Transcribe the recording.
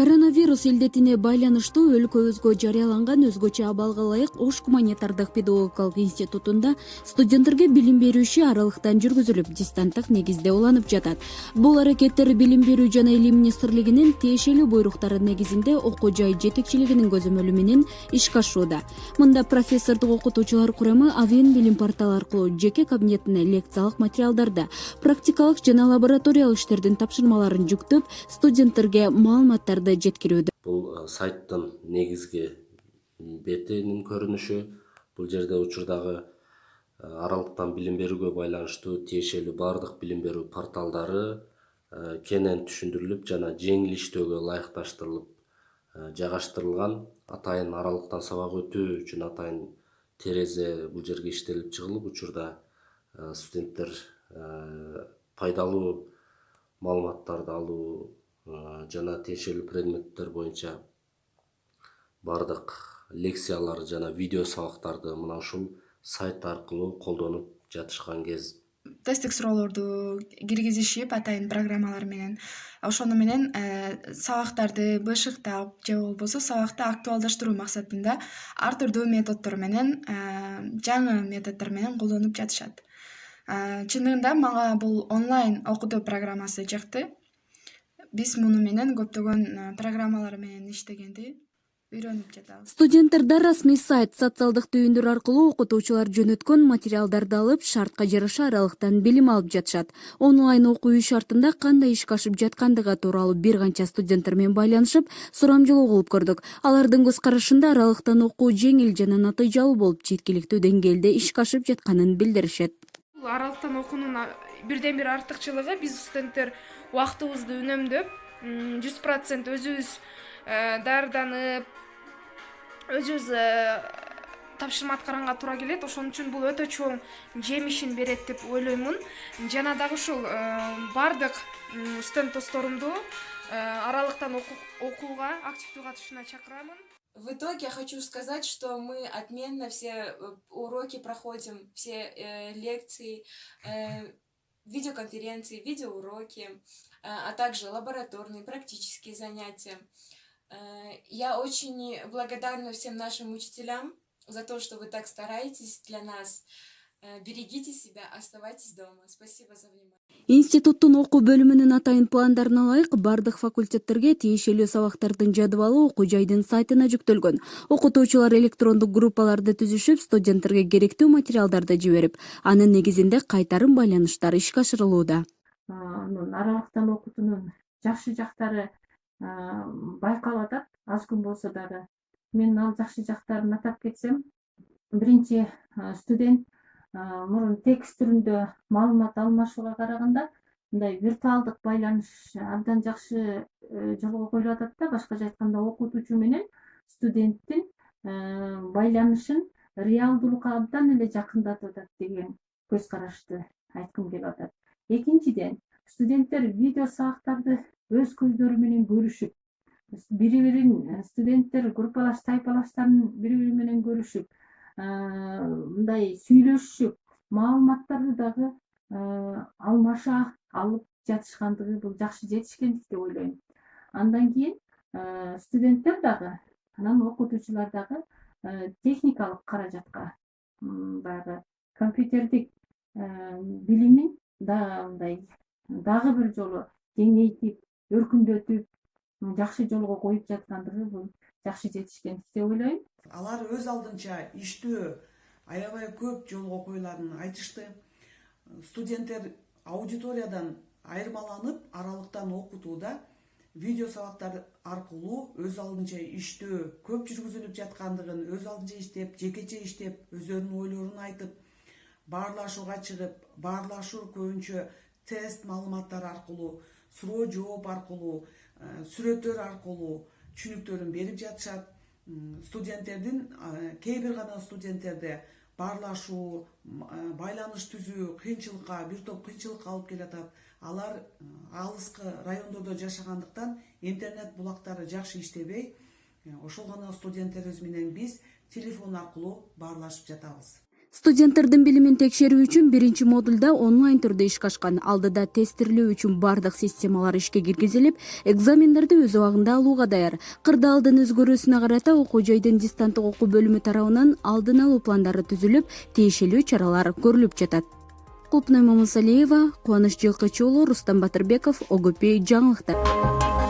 Коронавирус илдетине байланыштуу өлкөбүзгө жарыяланган өзгөчө абалга ылайык Ош гуманитардык педагогикалык институтунда студенттерге билим берүү иши аралыктан жүргүзүлүп, дистанттык негизде уланып жатат. Бул аракеттер Билим берүү жана Илим министрлигинин тиешелүү буйруктары негизинде окуу жай жетекчилигинин көзөмөлү менен ишке ашууда. Мында профессордук окутуучулар курамы Авен билим порталы аркылуу жеке кабинетине лекциялык материалдарды, практикалык жана лабораториялык иштердин тапшырмаларын жүктөп, студенттерге маалыматтарды жеткирүүдө. Бул сайттын негизги бетинин көрүнүшү. Бул жерде учурдагы аралыктан билим берүүгө байланыштуу тиешелүү баардык билим берүү порталдары кенен түшүндүрүлүп жана жеңил иштөөгө ылайыкташтырылып жайгаштырылган. Атайын аралыктан сабак өтүү үчүн атайын терезе бул жерге иштелип чыгылып, учурда студенттер пайдалуу маалыматтарды алуу жана тиешелүү предметтер боюнча бардык лекциялар жана видео сабактарды мына ушул сайт аркылуу колдонуп жатышкан кез. Тесттик суроолорду киргизишип атайын программалар менен ошону менен сабактарды бышыктап же болбосо сабакты актуалдаштыруу максатында ар түрдүү методдор менен жаңы методдор менен колдонуп жатышат. Чындыгында мага бул онлайн окутуу программасы жакты. Биз муну менен көптөгөн программалар менен иштегенди үйрөнүп жатабыз. Студенттерде расмий сайт, социалдык түйүндөр аркылуу окутуучулар жөнөткөн материалдарды алып, шартка жараша аралыктан билим алып жатышат. Онлайн окуу үй шартында кандай ишке ашып жаткандыгы тууралуу бир канча студенттер менен байланышып, сурамжылоо кылып көрдүк. Алардын көз карашында аралыктан окуу жеңил жана натыйжалуу болуп, жеткиликтүү деңгээлде ишке ашып жатканын билдиришет. Аралыктан окуунун бирден бир артыкчылыгы биз студенттер убактыбызды үнөмдөп, 100% өзүбүз даярданып, өзүбүз тапшырма аткаранга туура келет. Ошон үчүн бул өтө чоң жемишин берет деп ойлоймун. Жана дагы ушул бардык студент досторумду аралыктан окууга активдүү катышууна чакырамын. В итоге я хочу сказать, что мы отменно все уроки проходим, все лекции, видеоконференции, видеоуроки, а также лабораторные, практические занятия. Я очень благодарна всем нашим учителям за то, что вы так стараетесь для нас. Берегите себя, оставайтесь дома. Спасибо за внимание. Институттун окуу бөлүмүнүн атайын пландарына ылайык бардык факультеттерге тиешелүү сабактардын жадыбалы окуу жайдын сайтына жүктөлгөн. Окутуучулар электрондук группаларды түзүшүп, студенттерге керектүү материалдарды жиберип, анын негизинде кайтарым байланыштар ишке ашырылууда. Аралыктан окутуунун жакшы жактары байкалып атат, аз күн болсо дагы. Мен ал жакшы жактарын атап кетсем, биринчи студент мурун текст түрүндө маалымат алмашууга караганда мындай виртуалдык байланыш абдан жакшы жолго коюлуп атат да. Башкача айтканда, окутуучу менен студенттин байланышын реалдуулукка абдан эле жакындатып атат деген көз карашты айткым келип атат. Экинчиден, студенттер видео сабактарды өз көздөрү менен көрүшүп, бири-бирин студенттер группалаш тайпалаштарын бири-бири менен көрүшүп, мындай сүйлөшүп, маалыматтарды дагы алмаша алып жатышкандыгы бул жакшы жетишкендик деп ойлойм. Андан кийин студенттер дагы, анан окутуучулар дагы техникалык каражатка, баягы компьютердик билимин мындай дагы бир жолу кеңейтип, өркүндөтүп, жакшы жолго коюп жаткандыгы бул жакшы жетишкендик деп ойлойм. Алар өз алдынча иштөө аябай көп жолго коюларын айтышты. Студенттер аудиториядан айырмаланып, аралыктан окутууда видео сабактар аркылуу өз алдынча иштөө көп жүргүзүлүп жаткандыгын, өз алдынча иштеп, жекече иштеп, өздөрүнүн ойлорун айтып, баарлашууга чыгып, баарлашуу көбүнчө тест маалыматтары аркылуу, суроо жооп аркылуу, сүрөттөр аркылуу түшүнүктөрүн берип жатышат. Студенттердин кээ бир гана студенттерде баарлашуу, байланыш түзүү кыйынчылыкка, бир топ кыйынчылыкка алып келатат. Алар алыскы райондордо жашагандыктан интернет булактары жакшы иштебей, ошол гана студенттерибиз менен биз телефон аркылуу баарлашып жатабыз. Студенттердин билимин текшерүү үчүн биринчи модульда онлайн түрдө ишке ашкан. Алдыда тесттирлөө үчүн бардык системалар ишке киргизилип, экзамендерди өз убагында алууга даяр. Кырдаалдын өзгөрүүсүнө карата окуу жайдын дистанттык окуу бөлүмү тарабынан алдын алуу пландары түзүлүп, тиешелүү чаралар көрүлүп жатат. Кулпнай Мамасалиева, Кубаныч Жылкычы уулу, Рустам Батырбеков, ОГП жаңылыктар.